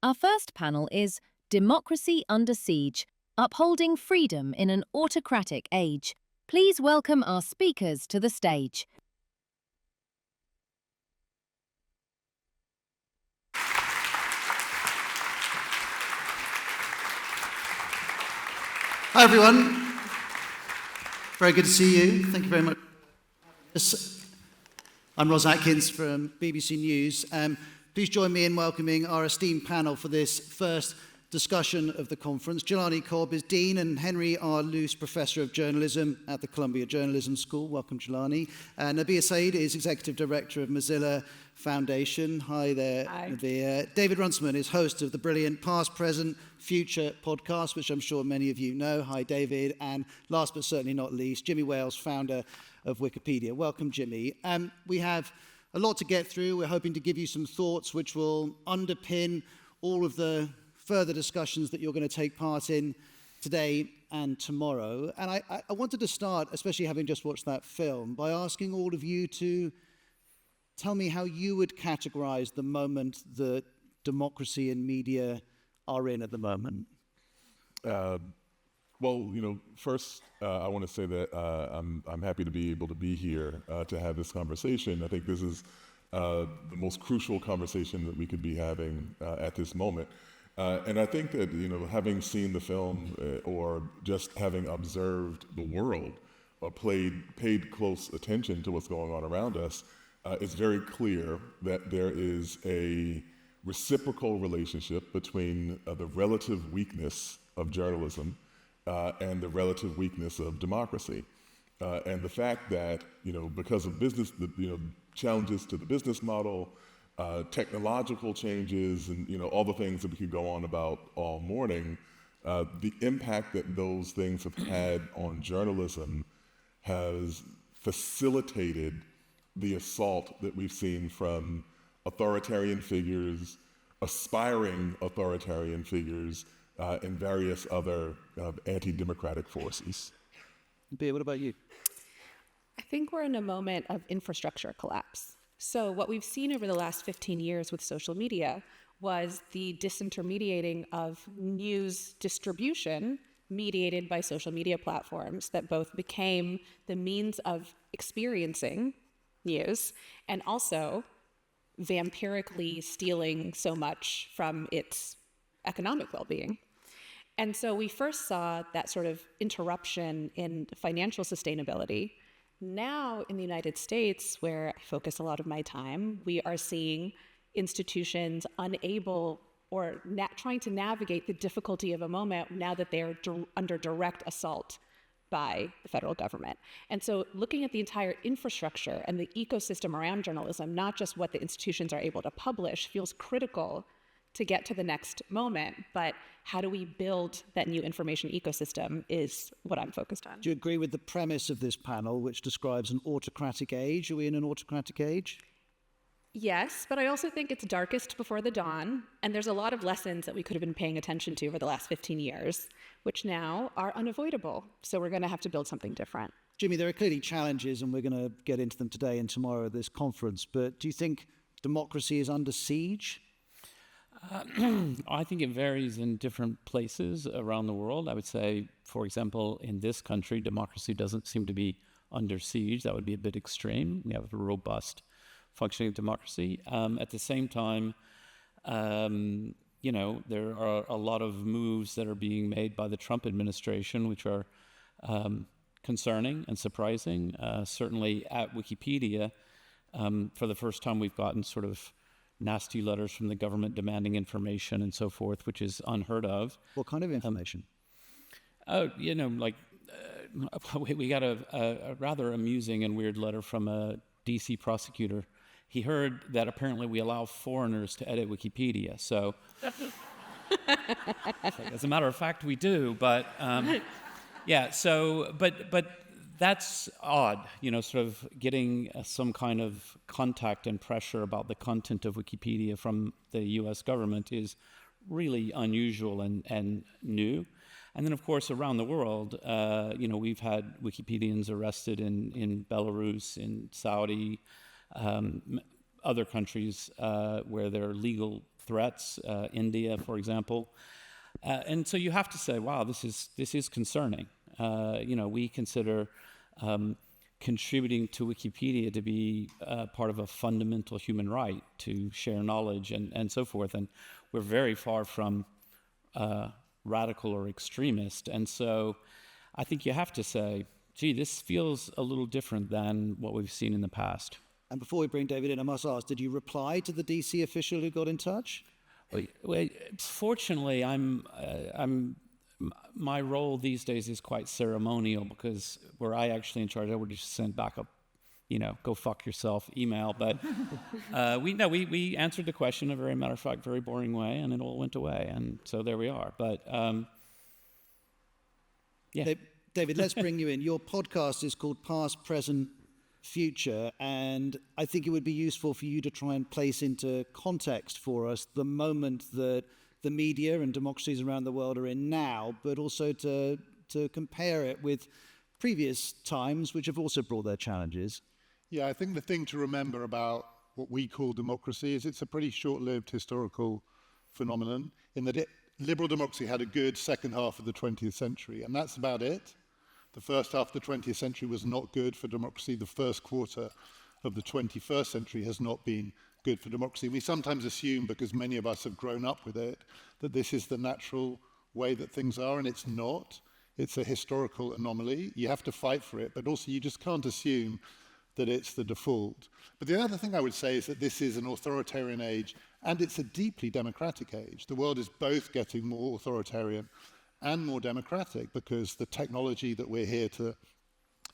Our first panel is Democracy Under Siege, Upholding Freedom in an Autocratic Age. Please welcome our speakers to the stage. Hi everyone, very good to see you. Thank you very much. I'm Atkins from BBC News. Please join me in welcoming our esteemed panel for this first discussion of the conference. Jelani Cobb is Dean and Henry R. Luce Professor of Journalism at the Columbia Journalism School. Welcome, Jelani. Nabiha Syed is Executive Director of Mozilla Foundation. Hi there, Hi. Nabiha. David Runciman is host of the brilliant Past, Present, Future podcast, which I'm sure many of you know. Hi, David. And last but certainly not least, Jimmy Wales, founder of Wikipedia. Welcome, Jimmy. We have a lot to get through. We're hoping to give you some thoughts which will underpin all of the further discussions that you're going to take part in today and tomorrow. And I wanted to start, especially having just watched that film, by asking all of you to tell me how you would categorize the moment that democracy and media are in at the moment. Well, first, I want to say that I'm happy to be able to be here to have this conversation. I think this is the most crucial conversation that we could be having at this moment. And I think that, having seen the film or just having observed the world or paid close attention to what's going on around us, it's very clear that there is a reciprocal relationship between the relative weakness of journalism and the relative weakness of democracy. And the fact that, because of business, challenges to the business model, technological changes, and, all the things that we could go on about all morning, the impact that those things have had on journalism has facilitated the assault that we've seen from authoritarian figures, aspiring authoritarian figures, and various other anti-democratic forces. Nabiha, what about you? I think we're in a moment of infrastructure collapse. So what we've seen over the last 15 years with social media was the disintermediating of news distribution mediated by social media platforms that both became the means of experiencing news and also vampirically stealing so much from its economic well-being. And so we first saw that sort of interruption in financial sustainability. Now in the United States, where I focus a lot of my time, we are seeing institutions unable or trying to navigate the difficulty of a moment now that they are under direct assault by the federal government. And so looking at the entire infrastructure and the ecosystem around journalism, not just what the institutions are able to publish, feels critical to get to the next moment, but how do we build that new information ecosystem is what I'm focused on. Do you agree with the premise of this panel, which describes an autocratic age? Are we in an autocratic age? Yes, but I also think it's darkest before the dawn, and there's a lot of lessons that we could have been paying attention to over the last 15 years, which now are unavoidable. So we're going to have to build something different. Jimmy, there are clearly challenges, and we're going to get into them today and tomorrow at this conference, but do you think democracy is under siege? I think it varies in different places around the world. I would say, for example, in this country, democracy doesn't seem to be under siege. That would be a bit extreme. We have a robust functioning democracy. At the same time, there are a lot of moves that are being made by the Trump administration, which are concerning and surprising. Certainly at Wikipedia, for the first time, we've gotten sort of nasty letters from the government demanding information and so forth, which is unheard of. What kind of information? We got a rather amusing and weird letter from a DC prosecutor. He heard that apparently we allow foreigners to edit Wikipedia. So, as a matter of fact, we do. But yeah. So, but that's odd. Sort of getting some kind of contact and pressure about the content of Wikipedia from the U.S. government is really unusual and new. And then, of course, around the world, we've had Wikipedians arrested in Belarus, in Saudi, other countries where there are legal threats, India, for example. And so you have to say, wow, this is concerning. We consider contributing to Wikipedia to be part of a fundamental human right to share knowledge and so forth. And we're very far from radical or extremist. And so I think you have to say, gee, this feels a little different than what we've seen in the past. And before we bring David in, I must ask, did you reply to the DC official who got in touch? Well, fortunately, my role these days is quite ceremonial because were I actually in charge, I would just send back a, go fuck yourself email. But we answered the question in a very matter of fact, very boring way, and it all went away. And so there we are. But yeah. David, let's bring you in. Your podcast is called Past, Present, Future, and I think it would be useful for you to try and place into context for us the moment that the media and democracies around the world are in now, but also to compare it with previous times which have also brought their challenges. Yeah, I think the thing to remember about what we call democracy is it's a pretty short-lived historical phenomenon in that liberal democracy had a good second half of the 20th century, and that's about it. The first half of the 20th century was not good for democracy. The first quarter of the 21st century has not been good for democracy. We sometimes assume, because many of us have grown up with it, that this is the natural way that things are, and it's not. It's a historical anomaly. You have to fight for it, but also you just can't assume that it's the default. But the other thing I would say is that this is an authoritarian age, and it's a deeply democratic age. The world is both getting more authoritarian and more democratic because the technology that we're here to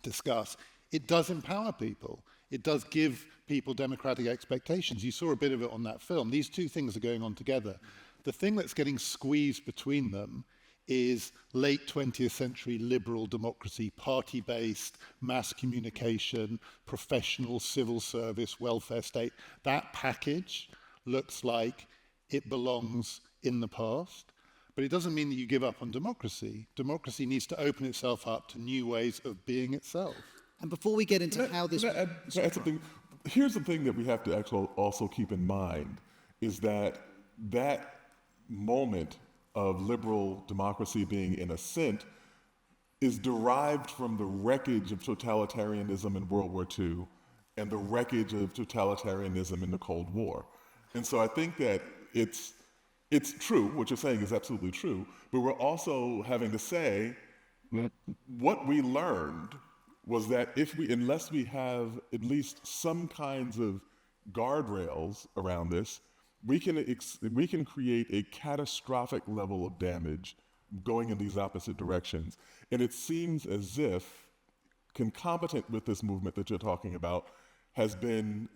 discuss, it does empower people. It does give people democratic expectations. You saw a bit of it on that film. These two things are going on together. The thing that's getting squeezed between them is late 20th century liberal democracy, party-based, mass communication, professional civil service, welfare state. That package looks like it belongs in the past. But it doesn't mean that you give up on democracy. Democracy needs to open itself up to new ways of being itself. And before we get into how this... Can I add something? Here's the thing that we have to actually also keep in mind, is that that moment of liberal democracy being in ascent is derived from the wreckage of totalitarianism in World War II and the wreckage of totalitarianism in the Cold War. And so I think that it's true, what you're saying is absolutely true, but we're also having to say that what we learned was that unless we have at least some kinds of guardrails around this, we can create a catastrophic level of damage going in these opposite directions. And it seems as if concomitant with this movement that you're talking about has been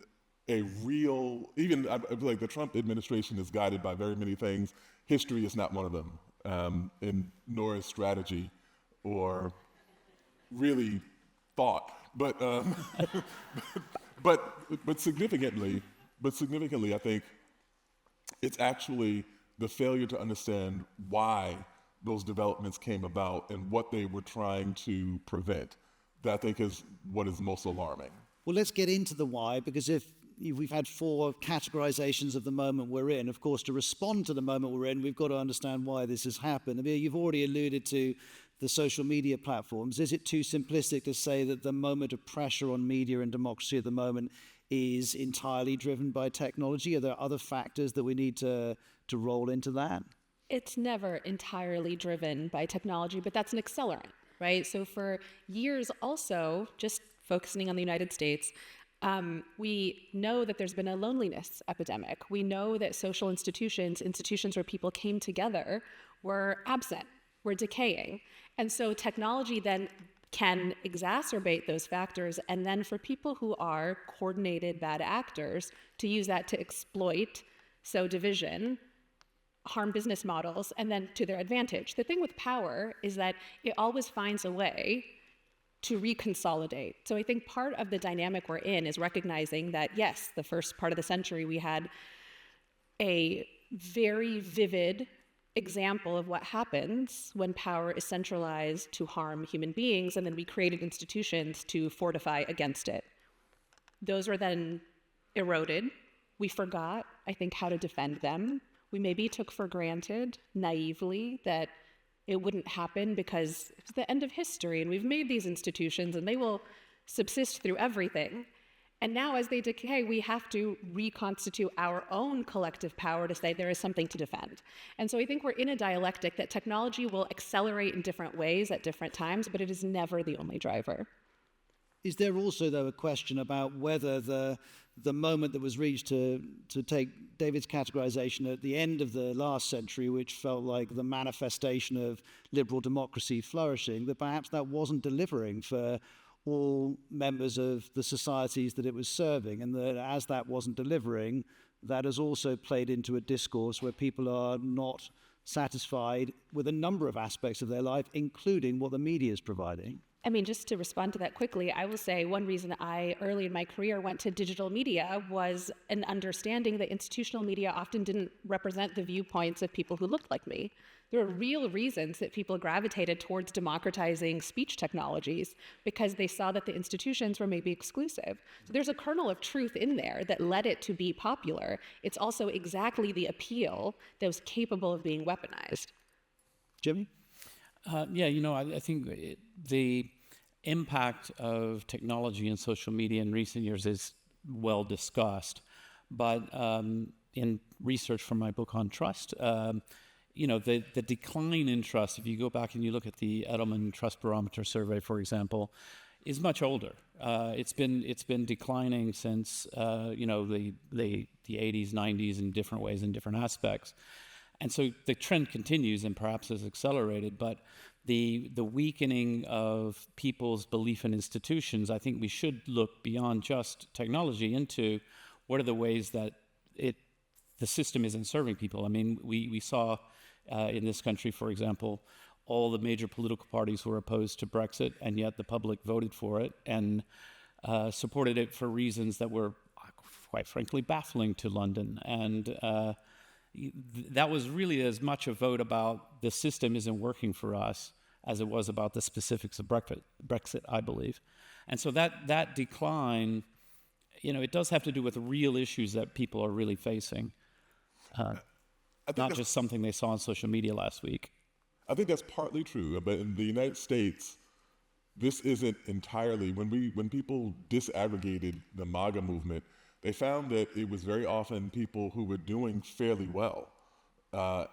a real, even I feel like the Trump administration is guided by very many things. History is not one of them, and nor is strategy or really thought. But but significantly, I think it's actually the failure to understand why those developments came about and what they were trying to prevent that I think is what is most alarming. Well, let's get into the why, because if we've had four categorizations of the moment we're in, of course, to respond to the moment we're in, we've got to understand why this has happened. I mean, you've already alluded to the social media platforms. Is it too simplistic to say that the moment of pressure on media and democracy at the moment is entirely driven by technology? Are there other factors that we need to roll into that? It's never entirely driven by technology, but that's an accelerant, right? So for years also, just focusing on the United States, we know that there's been a loneliness epidemic. We know that social institutions where people came together, were absent, were decaying. And so technology then can exacerbate those factors, and then for people who are coordinated bad actors to use that to exploit, sow division, harm business models, and then to their advantage. The thing with power is that it always finds a way to reconsolidate. So I think part of the dynamic we're in is recognizing that, yes, the first part of the century we had a very vivid example of what happens when power is centralized to harm human beings, and then we created institutions to fortify against it. Those were then eroded We forgot, I think, how to defend them. We maybe took for granted, naively, that it wouldn't happen because it's the end of history and we've made these institutions and they will subsist through everything. And now as they decay, we have to reconstitute our own collective power to say there is something to defend. And so I think we're in a dialectic that technology will accelerate in different ways at different times, but it is never the only driver. Is there also, though, a question about whether the moment that was reached, to take David's categorization at the end of the last century, which felt like the manifestation of liberal democracy flourishing, that perhaps that wasn't delivering for all members of the societies that it was serving, and that as that wasn't delivering, that has also played into a discourse where people are not satisfied with a number of aspects of their life, including what the media is providing? I mean, just to respond to that quickly, I will say one reason I, early in my career, went to digital media was an understanding that institutional media often didn't represent the viewpoints of people who looked like me. There are real reasons that people gravitated towards democratizing speech technologies because they saw that the institutions were maybe exclusive. So there's a kernel of truth in there that led it to be popular. It's also exactly the appeal that was capable of being weaponized. Jimmy? I think the impact of technology and social media in recent years is well discussed. But in research from my book on trust, the decline in trust, if you go back and you look at the Edelman Trust Barometer survey, for example, is much older. It's been declining since the 80s, 90s in different ways, in different aspects. And so the trend continues and perhaps has accelerated, but the weakening of people's belief in institutions, I think we should look beyond just technology into what are the ways that the system isn't serving people. I mean, we saw in this country, for example, all the major political parties were opposed to Brexit, and yet the public voted for it and supported it for reasons that were, quite frankly, baffling to London. And that was really as much a vote about the system isn't working for us as it was about the specifics of Brexit, I believe. And so that decline, it does have to do with real issues that people are really facing, not just something they saw on social media last week. I think that's partly true, but in the United States, this isn't entirely. When people disaggregated the MAGA movement, they found that it was very often people who were doing fairly well,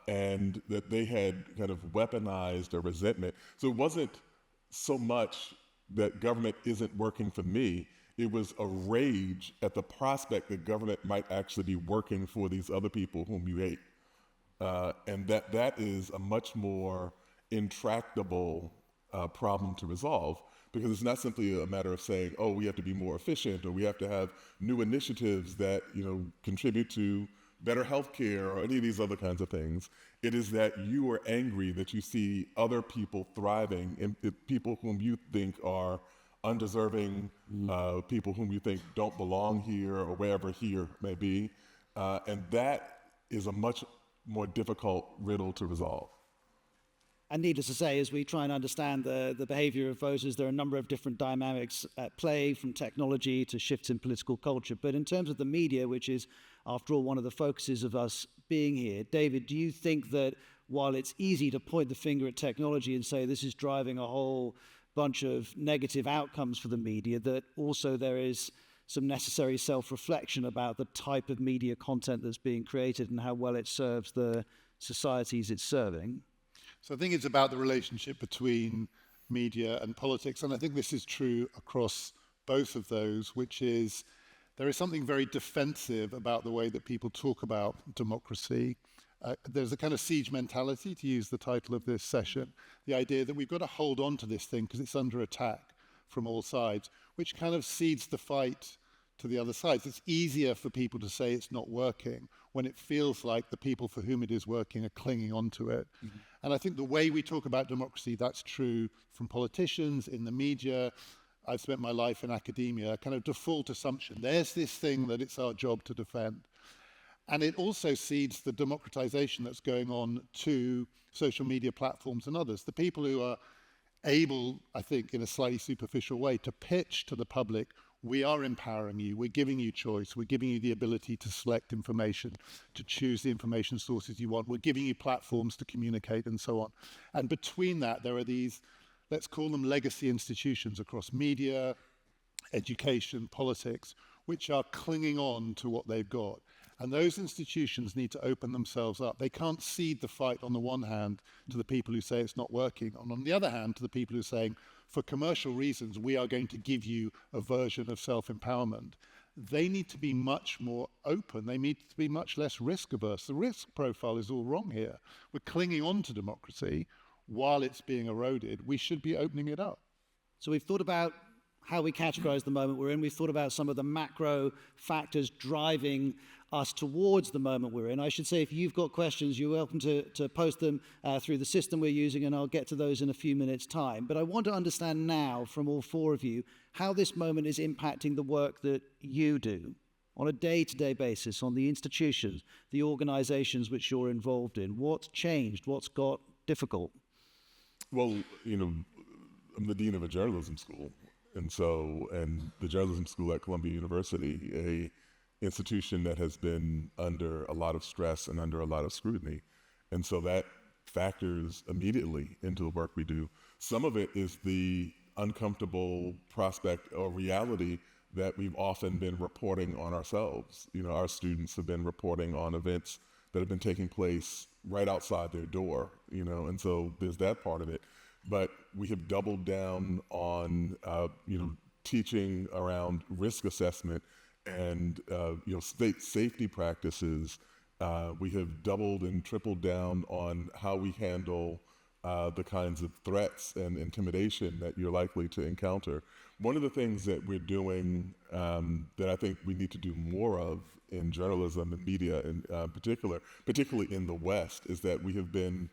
and that they had kind of weaponized a resentment. So it wasn't so much that government isn't working for me. It was a rage at the prospect that government might actually be working for these other people whom you hate. And that is a much more intractable problem to resolve, because it's not simply a matter of saying, oh, we have to be more efficient, or we have to have new initiatives that contribute to better healthcare or any of these other kinds of things. It is that you are angry that you see other people thriving, and people whom you think are undeserving, people whom you think don't belong here or wherever here may be. And that is a much more difficult riddle to resolve. And needless to say, as we try and understand the behavior of voters, there are a number of different dynamics at play, from technology to shifts in political culture. But in terms of the media, which is, after all, one of the focuses of us being here, David, do you think that while it's easy to point the finger at technology and say this is driving a whole bunch of negative outcomes for the media, that also there is some necessary self-reflection about the type of media content that's being created and how well it serves the societies it's serving? So I think it's about the relationship between media and politics, and I think this is true across both of those, which is there is something very defensive about the way that people talk about democracy. There's a kind of siege mentality, to use the title of this session, the idea that we've got to hold on to this thing because it's under attack from all sides, which kind of cedes the fight to the other sides. It's easier for people to say it's not working when it feels like the people for whom it is working are clinging onto it. Mm-hmm. And I think the way we talk about democracy, that's true from politicians, in the media. I've spent my life in academia, a kind of default assumption. There's this thing that it's our job to defend. And it also cedes the democratization that's going on to social media platforms and others. The people who are able, I think, in a slightly superficial way, to pitch to the public we are empowering you, we're giving you choice, we're giving you the ability to select information, to choose the information sources you want, we're giving you platforms to communicate and so on. And between that, there are these, let's call them legacy institutions across media, education, politics, which are clinging on to what they've got. And those institutions need to open themselves up. They can't cede the fight on the one hand to the people who say it's not working, and on the other hand to the people who are saying, for commercial reasons, we are going to give you a version of self-empowerment. They need to be much more open. They need to be much less risk averse. The risk profile is all wrong here. We're clinging on to democracy while it's being eroded. We should be opening it up. So we've thought about how we categorize the moment we're in. We've thought about some of the macro factors driving us towards the moment we're in. I should say, if you've got questions, you're welcome to post them through the system we're using, and I'll get to those in a few minutes' time. But I want to understand now from all four of you how this moment is impacting the work that you do on a day-to-day basis, on the institutions, the organizations which you're involved in. What's changed? What's got difficult? Well, I'm the dean of a journalism school. And the journalism school at Columbia University, a institution that has been under a lot of stress and under a lot of scrutiny. And so that factors immediately into the work we do. Some of it is the uncomfortable prospect or reality that we've often been reporting on ourselves. Our students have been reporting on events that have been taking place right outside their door, and so there's that part of it. But we have doubled down on, teaching around risk assessment and, state safety practices. We have doubled and tripled down on how we handle the kinds of threats and intimidation that you're likely to encounter. One of the things that we're doing that I think we need to do more of in journalism and media in particularly in the West, is that we have been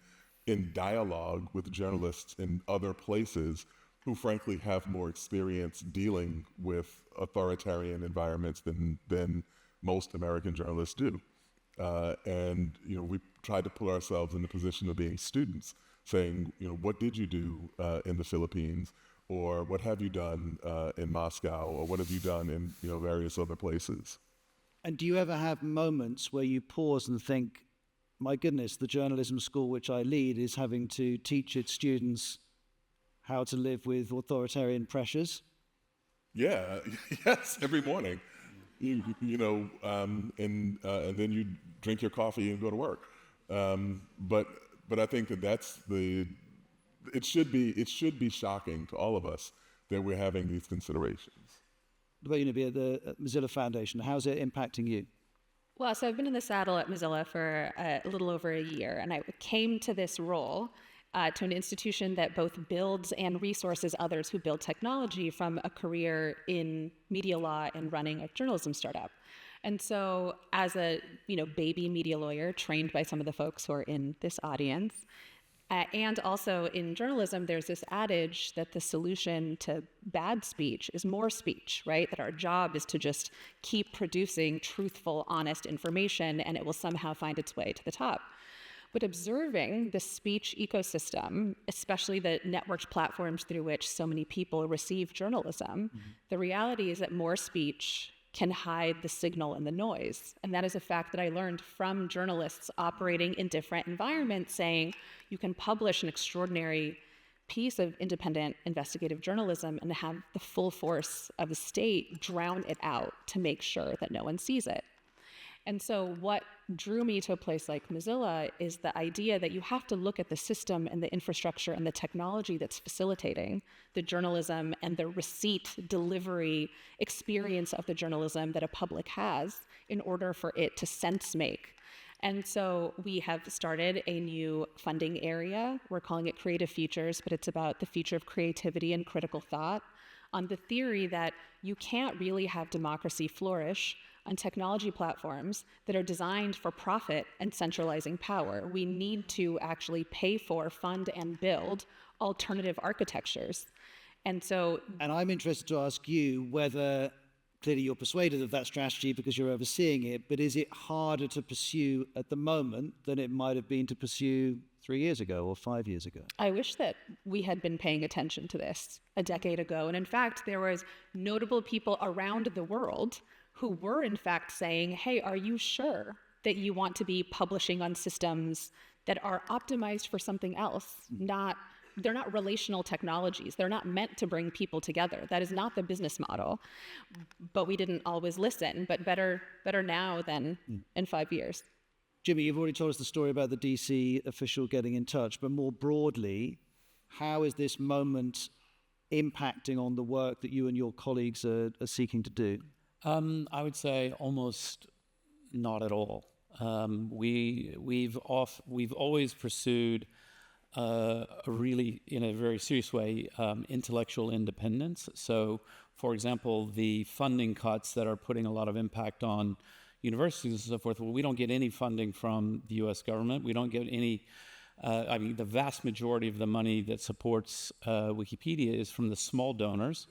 in dialogue with journalists in other places who frankly have more experience dealing with authoritarian environments than most American journalists do. And we tried to put ourselves in the position of being students, saying, what did you do in the Philippines? Or what have you done in Moscow? Or what have you done in various other places? And do you ever have moments where you pause and think, my goodness, the journalism school which I lead is having to teach its students how to live with authoritarian pressures? Yeah, yes, every morning. And then you drink your coffee and go to work. But I think it should be shocking to all of us that we're having these considerations. What about you, Nabiha, the Mozilla Foundation? How's it impacting you? Well, so I've been in the saddle at Mozilla for a little over a year, and I came to this role to an institution that both builds and resources others who build technology from a career in media law and running a journalism startup. And so as a baby media lawyer trained by some of the folks who are in this audience, and also in journalism, there's this adage that the solution to bad speech is more speech, right? That our job is to just keep producing truthful, honest information, and it will somehow find its way to the top. But observing the speech ecosystem, especially the networked platforms through which so many people receive journalism, the reality is that more speech can hide the signal and the noise. And that is a fact that I learned from journalists operating in different environments, saying you can publish an extraordinary piece of independent investigative journalism and have the full force of the state drown it out to make sure that no one sees it. And so what drew me to a place like Mozilla is the idea that you have to look at the system and the infrastructure and the technology that's facilitating the journalism and the receipt delivery experience of the journalism that a public has in order for it to sense make. And so we have started a new funding area. We're calling it Creative Futures, but it's about the future of creativity and critical thought, on the theory that you can't really have democracy flourish on technology platforms that are designed for profit and centralizing power. We need to actually pay for, fund, and build alternative architectures. And I'm interested to ask you whether, clearly you're persuaded of that strategy because you're overseeing it, but is it harder to pursue at the moment than it might have been to pursue 3 years ago or 5 years ago? I wish that we had been paying attention to this a decade ago. And in fact, there was notable people around the world who were in fact saying, hey, are you sure that you want to be publishing on systems that are optimized for something else? They're not relational technologies. They're not meant to bring people together. That is not the business model. But we didn't always listen. But better now than in 5 years. Jimmy, you've already told us the story about the DC official getting in touch, but more broadly, how is this moment impacting on the work that you and your colleagues are seeking to do? I would say almost not at all. We've always pursued really, in a very serious way, intellectual independence. So, for example, the funding cuts that are putting a lot of impact on universities and so forth, well, we don't get any funding from the U.S. government. We don't get any, the vast majority of the money that supports Wikipedia is from the small donors.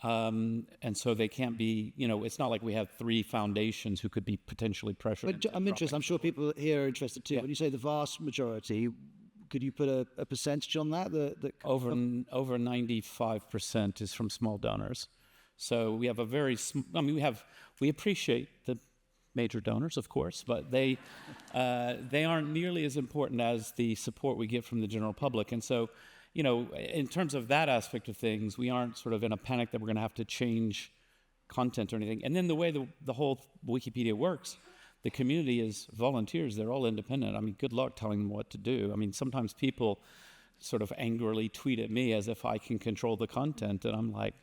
And so they can't be, it's not like we have 3 foundations who could be potentially pressured. But I'm interested, I'm sure people here are interested too. Yeah. When you say the vast majority, could you put a percentage on that? Over 95% is from small donors. So we have a very, we appreciate the major donors, of course, but they aren't nearly as important as the support we get from the general public. And so, in terms of that aspect of things, we aren't sort of in a panic that we're going to have to change content or anything. And then the way the whole Wikipedia works, the community is volunteers. They're all independent. Good luck telling them what to do. Sometimes people sort of angrily tweet at me as if I can control the content, and I'm like,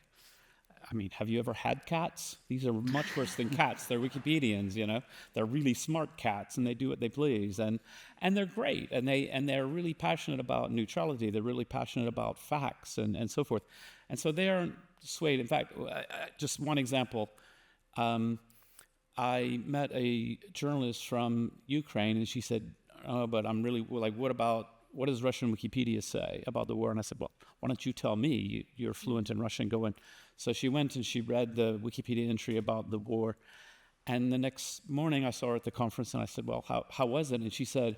have you ever had cats? These are much worse than cats. They're Wikipedians, They're really smart cats, and they do what they please, and they're great, and they're really passionate about neutrality. They're really passionate about facts and so forth, and so they aren't swayed. In fact, just one example. I met a journalist from Ukraine, and she said, "Oh, but I'm really what does Russian Wikipedia say about the war?" And I said, "Well, why don't you tell me? You're fluent in Russian. Go in." So she went and she read the Wikipedia entry about the war. And the next morning I saw her at the conference, and I said, "Well, how was it?" And she said,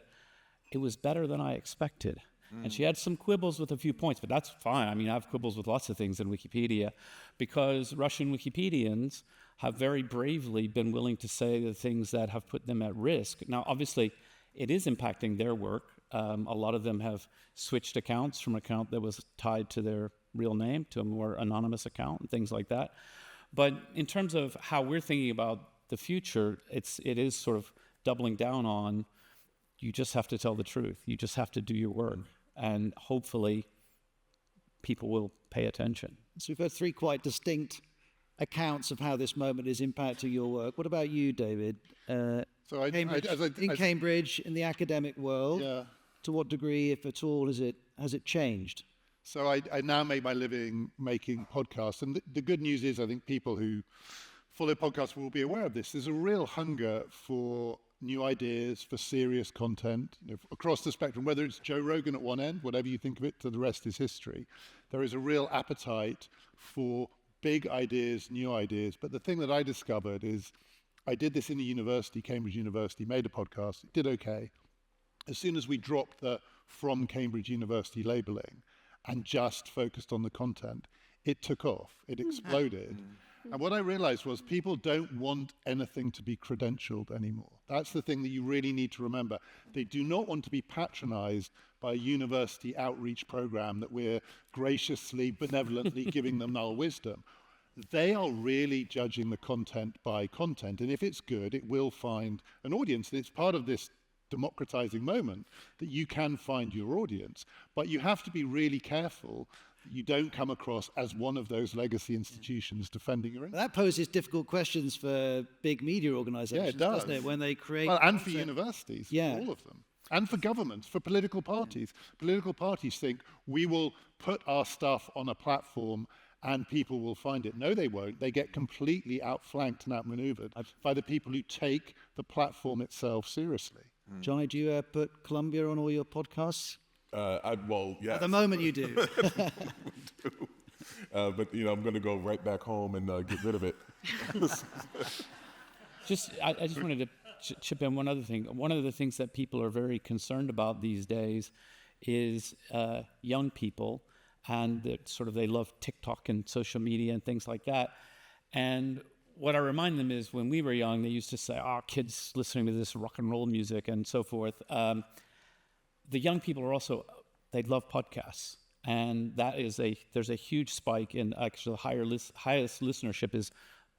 "It was better than I expected." And she had some quibbles with a few points, but that's fine. I have quibbles with lots of things in Wikipedia, because Russian Wikipedians have very bravely been willing to say the things that have put them at risk. Now, obviously, it is impacting their work. A lot of them have switched accounts from an account that was tied to their real name to a more anonymous account and things like that. But in terms of how we're thinking about the future, it is sort of doubling down on, you just have to tell the truth. You just have to do your work. And hopefully people will pay attention. So we've heard 3 quite distinct accounts of how this moment is impacting your work. What about you, David? Cambridge, in the academic world, to what degree, if at all, has it changed? So I now make my living making podcasts. And the good news is, I think people who follow podcasts will be aware of this. There's a real hunger for new ideas, for serious content, across the spectrum, whether it's Joe Rogan at one end, whatever you think of it, to the rest is history. There is a real appetite for big ideas, new ideas. But the thing that I discovered is, I did this in a university, Cambridge University, made a podcast, it did okay. As soon as we dropped the from Cambridge University labeling and just focused on the content, it took off, it exploded. And what I realized was people don't want anything to be credentialed anymore. That's the thing that you really need to remember. They do not want to be patronized by a university outreach program that we're graciously, benevolently giving them null wisdom. They are really judging the content by content. And if it's good, it will find an audience. And it's part of this democratizing moment that you can find your audience. But you have to be really careful that you don't come across as one of those legacy institutions defending your interests. That poses difficult questions for big media organizations, Yeah, it does. doesn't it? When they create... Well, and for universities, Yeah. all of them. And for governments, for political parties. Political parties think, we will put our stuff on a platform and people will find it. No, they won't. They get completely outflanked and outmaneuvered by the people who take the platform itself seriously. Johnny, do you put Columbia on all your podcasts? Well, yes. At the moment you do. But, I'm going to go right back home and get rid of it. I just wanted to chip in one other thing. One of the things that people are very concerned about these days is young people, and they love TikTok and social media and things like that. And what I remind them is when we were young, they used to say, "Oh, kids listening to this rock and roll music," and so forth. The young people are also, they love podcasts. And there's a huge spike in actually highest listenership is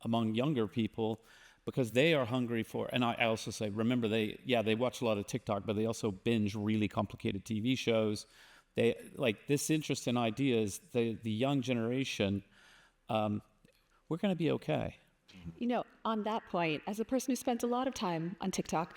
among younger people, because they are hungry for, and I also say, remember, they watch a lot of TikTok, but they also binge really complicated TV shows. They like this interest in ideas, the young generation, we're going to be okay. You know, on that point, as a person who spent a lot of time on TikTok,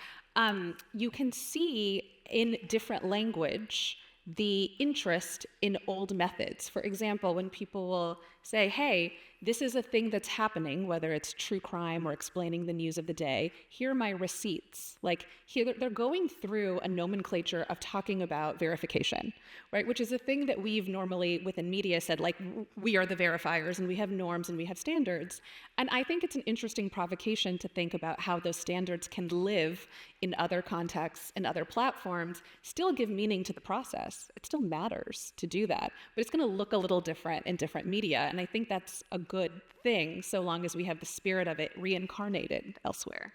you can see in different language the interest in old methods. For example, when people will say, hey, this is a thing that's happening, whether it's true crime or explaining the news of the day, here are my receipts. Like, here they're going through a nomenclature of talking about verification, right? Which is a thing that we've normally within media said, like, we are the verifiers and we have norms and we have standards. And I think it's an interesting provocation to think about how those standards can live in other contexts and other platforms, still give meaning to the process. It still matters to do that, but it's going to look a little different in different media. And I think that's a good thing, so long as we have the spirit of it reincarnated elsewhere.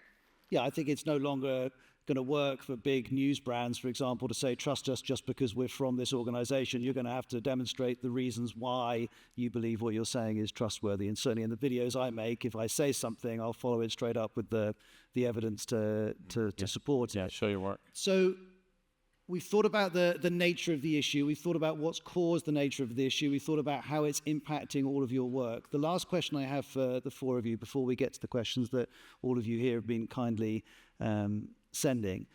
Yeah, I think it's no longer going to work for big news brands, for example, to say, trust us just because we're from this organization. You're going to have to demonstrate the reasons why you believe what you're saying is trustworthy. And certainly in the videos I make, if I say something, I'll follow it straight up with the evidence to support it. Yeah, show your work. So we've thought about the nature of the issue. We've thought about what's caused the nature of the issue. We've thought about how it's impacting all of your work. The last question I have for the four of you, before we get to the questions that all of you here have been kindly sending,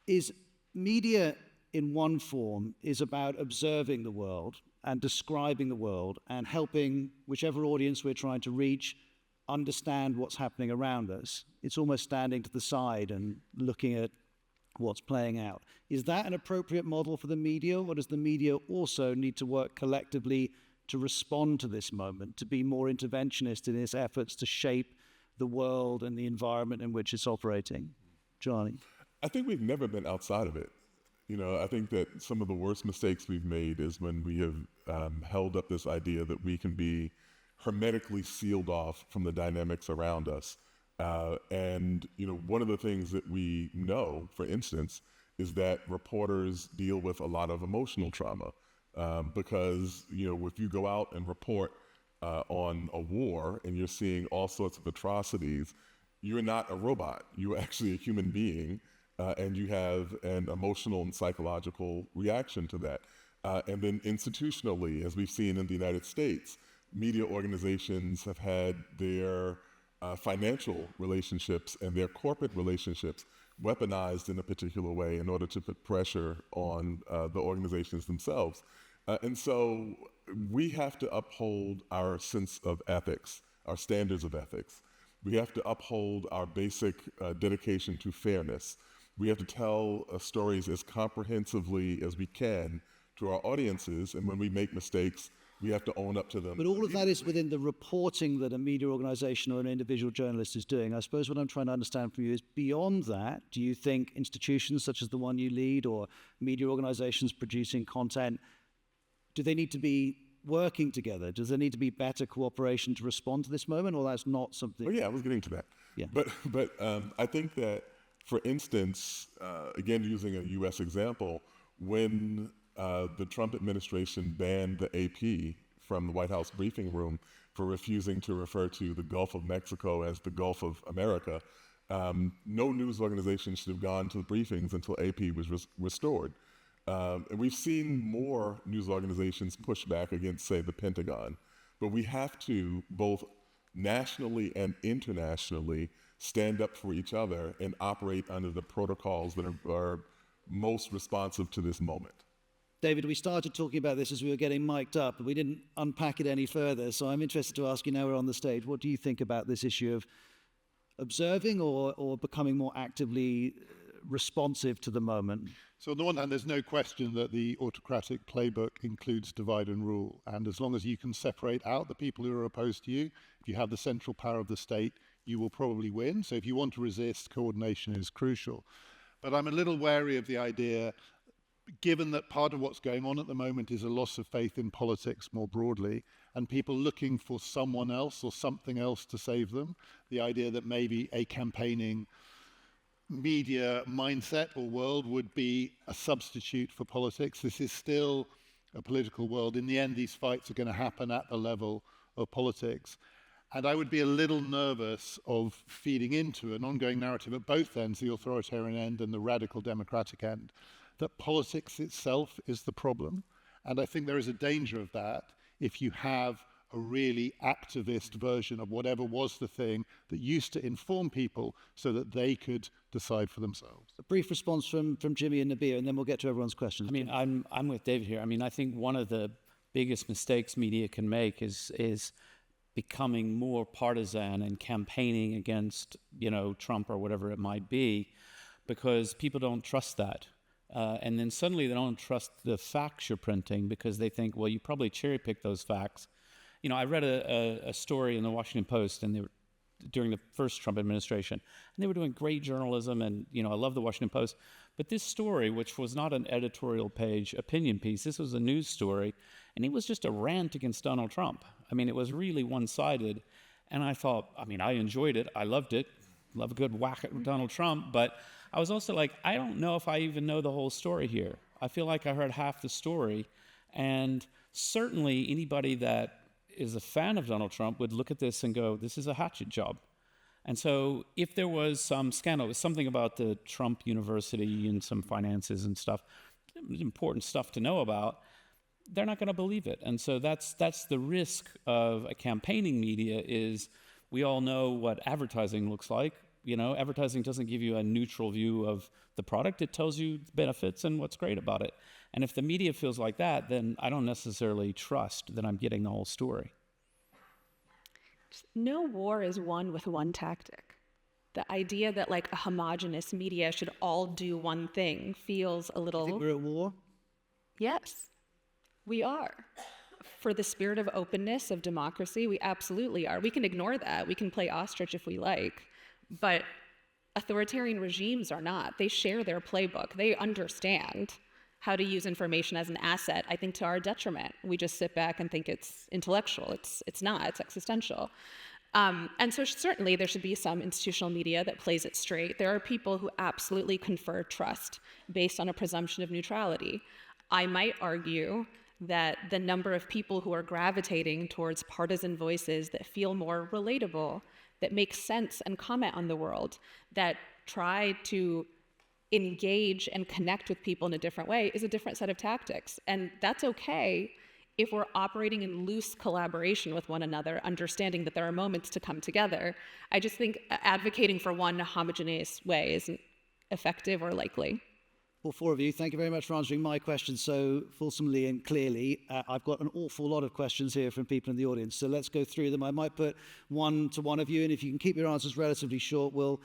is media in one form is about observing the world and describing the world and helping whichever audience we're trying to reach understand what's happening around us. It's almost standing to the side and looking at what's playing out. Is that an appropriate model for the media, or does the media also need to work collectively to respond to this moment, to be more interventionist in its efforts to shape the world and the environment in which it's operating? Jelani? I think we've never been outside of it. You know, I think that some of the worst mistakes we've made is when we have held up this idea that we can be hermetically sealed off from the dynamics around us. And, you know, one of the things that we know, for instance, is that reporters deal with a lot of emotional trauma because, you know, if you go out and report on a war and you're seeing all sorts of atrocities, you're not a robot. You're actually a human being, and you have an emotional and psychological reaction to that. And then institutionally, as we've seen in the United States, media organizations have had their financial relationships and their corporate relationships weaponized in a particular way in order to put pressure on the organizations themselves. And so we have to uphold our sense of ethics, our standards of ethics. We have to uphold our basic dedication to fairness. We have to tell stories as comprehensively as we can to our audiences, and when we make mistakes, we have to own up to them. But all of that is within the reporting that a media organization or an individual journalist is doing. I suppose what I'm trying to understand from you is, beyond that, do you think institutions such as the one you lead, or media organizations producing content, do they need to be working together? Does there need to be better cooperation to respond to this moment, or that's not something? Oh yeah, I was getting to that. Yeah. But I think that, for instance, again, using a U.S. example, when the Trump administration banned the AP from the White House briefing room for refusing to refer to the Gulf of Mexico as the Gulf of America, no news organization should have gone to the briefings until AP was restored. And we've seen more news organizations push back against, say, the Pentagon. But we have to, both nationally and internationally, stand up for each other and operate under the protocols that are most responsive to this moment. David, we started talking about this as we were getting mic'd up, but we didn't unpack it any further. So I'm interested to ask you, now we're on the stage, what do you think about this issue of observing or becoming more actively responsive to the moment? So on the one hand, there's no question that the autocratic playbook includes divide and rule. And as long as you can separate out the people who are opposed to you, if you have the central power of the state, you will probably win. So if you want to resist, coordination is crucial. But I'm a little wary of the idea, given that part of what's going on at the moment is a loss of faith in politics more broadly, and people looking for someone else or something else to save them, the idea that maybe a campaigning media mindset or world would be a substitute for politics. This is still a political world. In the end, these fights are going to happen at the level of politics. And I would be a little nervous of feeding into an ongoing narrative at both ends, the authoritarian end and the radical democratic end, that politics itself is the problem. And I think there is a danger of that if you have a really activist version of whatever was the thing that used to inform people so that they could decide for themselves. A brief response from Jimmy and Nabiha, and then we'll get to everyone's questions. I mean, I'm with David here. I mean, I think one of the biggest mistakes media can make is becoming more partisan and campaigning against, Trump or whatever it might be, because people don't trust that. And then suddenly they don't trust the facts you're printing because they think, well, you probably cherry-picked those facts. I read a story in the Washington Post, and they were during the first Trump administration, and they were doing great journalism, and I love the Washington Post. But this story, which was not an editorial page opinion piece, this was a news story, and it was just a rant against Donald Trump. I mean, it was really one-sided, and I thought, I enjoyed it, I loved it, love a good whack at Donald Trump, but I was also like, I don't know if I even know the whole story here. I feel like I heard half the story, and certainly anybody that is a fan of Donald Trump would look at this and go, this is a hatchet job. And so if there was some scandal, it was something about the Trump University and some finances and stuff, important stuff to know about, they're not going to believe it. And so that's the risk of a campaigning media is we all know what advertising looks like. Advertising doesn't give you a neutral view of the product. It tells you the benefits and what's great about it. And if the media feels like that, then I don't necessarily trust that I'm getting the whole story. No war is won with one tactic. The idea that a homogenous media should all do one thing feels a little... You think we're at war? Yes, we are. For the spirit of openness, of democracy, we absolutely are. We can ignore that. We can play ostrich if we like. But authoritarian regimes are not. They share their playbook. They understand how to use information as an asset, I think to our detriment. We just sit back and think it's intellectual. It's not, it's existential. And so certainly there should be some institutional media that plays it straight. There are people who absolutely confer trust based on a presumption of neutrality. I might argue that the number of people who are gravitating towards partisan voices that feel more relatable, that make sense and comment on the world, that try to engage and connect with people in a different way is a different set of tactics. And that's okay if we're operating in loose collaboration with one another, understanding that there are moments to come together. I just think advocating for one homogeneous way isn't effective or likely. All four of you, thank you very much for answering my questions so fulsomely and clearly. I've got an awful lot of questions here from people in the audience, so let's go through them. I might put one to one of you, and if you can keep your answers relatively short, we'll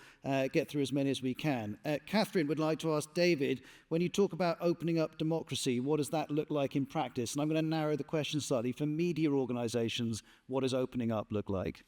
get through as many as we can. Catherine would like to ask David, when you talk about opening up democracy, what does that look like in practice? And I'm going to narrow the question slightly. For media organizations, what does opening up look like?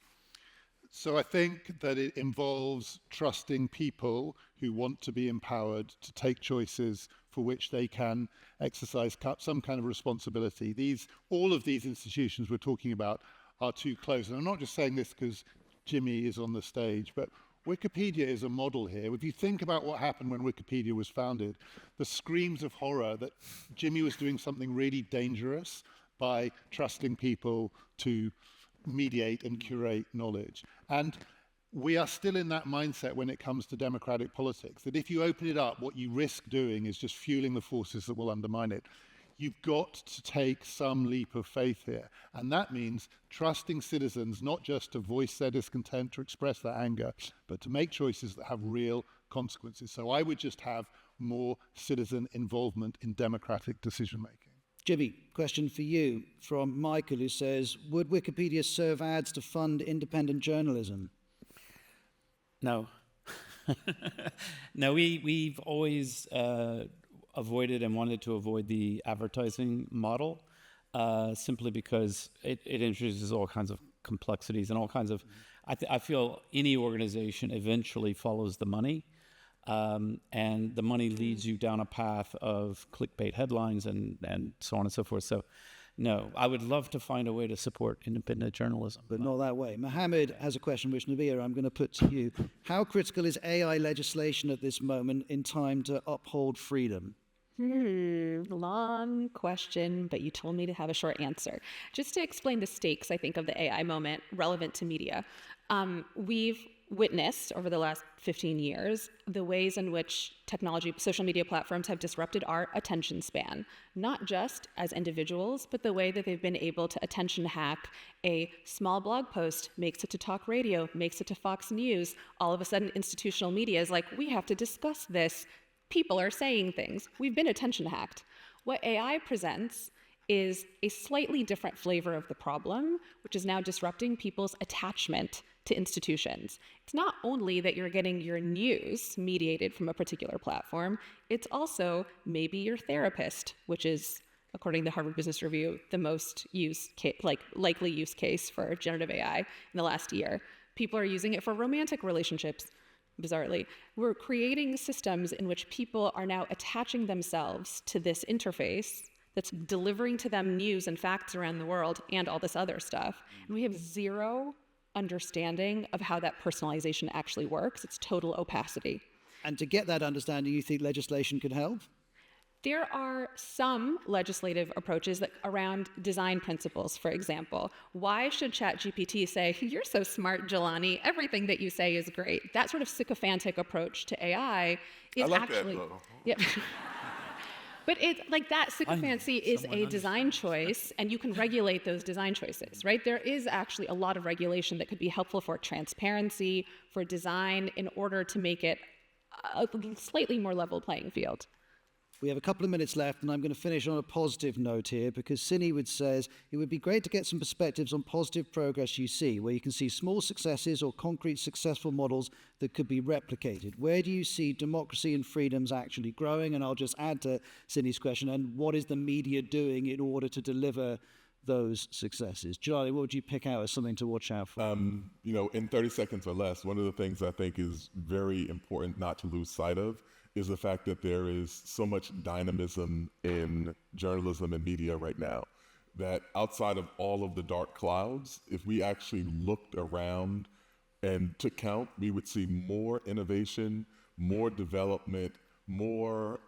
So I think that it involves trusting people who want to be empowered to take choices for which they can exercise some kind of responsibility. All of these institutions we're talking about are too close. And I'm not just saying this because Jimmy is on the stage, but Wikipedia is a model here. If you think about what happened when Wikipedia was founded, the screams of horror that Jimmy was doing something really dangerous by trusting people to mediate and curate knowledge. And we are still in that mindset when it comes to democratic politics, that if you open it up, what you risk doing is just fueling the forces that will undermine it. You've got to take some leap of faith here. And that means trusting citizens not just to voice their discontent, to express their anger, but to make choices that have real consequences. So I would just have more citizen involvement in democratic decision-making. Jimmy, question for you from Michael, who says, would Wikipedia serve ads to fund independent journalism? No. No, we've always avoided and wanted to avoid the advertising model simply because it introduces all kinds of complexities and all kinds of... I feel any organization eventually follows the money, and the money leads you down a path of clickbait headlines and so on and so forth. So, no, I would love to find a way to support independent journalism. But not that way. Mohammed has a question which, Nabiha, I'm going to put to you. How critical is AI legislation at this moment in time to uphold freedom? Long question, but you told me to have a short answer. Just to explain the stakes, I think, of the AI moment relevant to media. We've witnessed over the last 15 years the ways in which technology, social media platforms have disrupted our attention span, not just as individuals, but the way that they've been able to attention hack a small blog post, makes it to talk radio, makes it to Fox News. All of a sudden, institutional media is like, we have to discuss this. People are saying things. We've been attention hacked. What AI presents is a slightly different flavor of the problem, which is now disrupting people's attachment to institutions. It's not only that you're getting your news mediated from a particular platform, it's also maybe your therapist, which is, according to Harvard Business Review, the most likely use case for generative AI in the last year. People are using it for romantic relationships, bizarrely. We're creating systems in which people are now attaching themselves to this interface that's delivering to them news and facts around the world and all this other stuff. And we have zero understanding of how that personalization actually works. It's total opacity. And to get that understanding, you think legislation could help? There are some legislative approaches around design principles, for example. Why should ChatGPT say, you're so smart, Jelani, everything that you say is great? That sort of sycophantic approach to AI is I like actually... that, though. Yeah. But it's like that sycophancy is a design choice, and you can regulate those design choices, right? There is actually a lot of regulation that could be helpful for transparency, for design, in order to make it a slightly more level playing field. We have a couple of minutes left, and I'm going to finish on a positive note here, because Syed says it would be great to get some perspectives on positive progress you see, where you can see small successes or concrete successful models that could be replicated. Where do you see democracy and freedoms actually growing? And I'll just add to Syed's question, and what is the media doing in order to deliver those successes? Jelani, what would you pick out as something to watch out for? In 30 seconds or less, one of the things I think is very important not to lose sight of is the fact that there is so much dynamism in journalism and media right now that outside of all of the dark clouds, if we actually looked around and took count, we would see more innovation, more development, more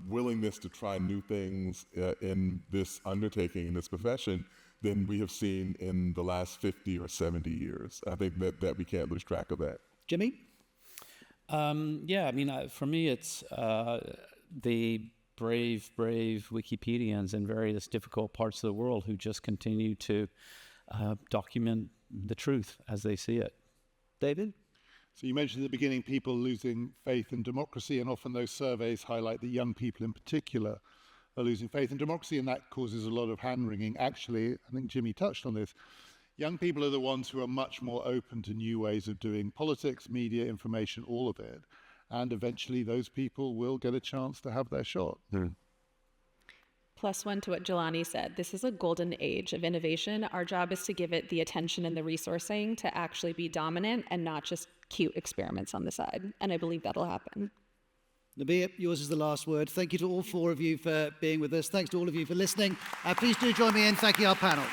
willingness to try new things in this undertaking, in this profession, than we have seen in the last 50 or 70 years. I think that we can't lose track of that. Jimmy? For me, it's the brave Wikipedians in various difficult parts of the world who just continue to document the truth as they see it. David? So you mentioned at the beginning people losing faith in democracy, and often those surveys highlight that young people in particular are losing faith in democracy, and that causes a lot of hand-wringing. Actually, I think Jimmy touched on this. Young people are the ones who are much more open to new ways of doing politics, media, information, all of it. And eventually those people will get a chance to have their shot. Plus one to what Jelani said. This is a golden age of innovation. Our job is to give it the attention and the resourcing to actually be dominant and not just cute experiments on the side. And I believe that'll happen. Nabiha, yours is the last word. Thank you to all four of you for being with us. Thanks to all of you for listening. Please do join me in thanking our panel.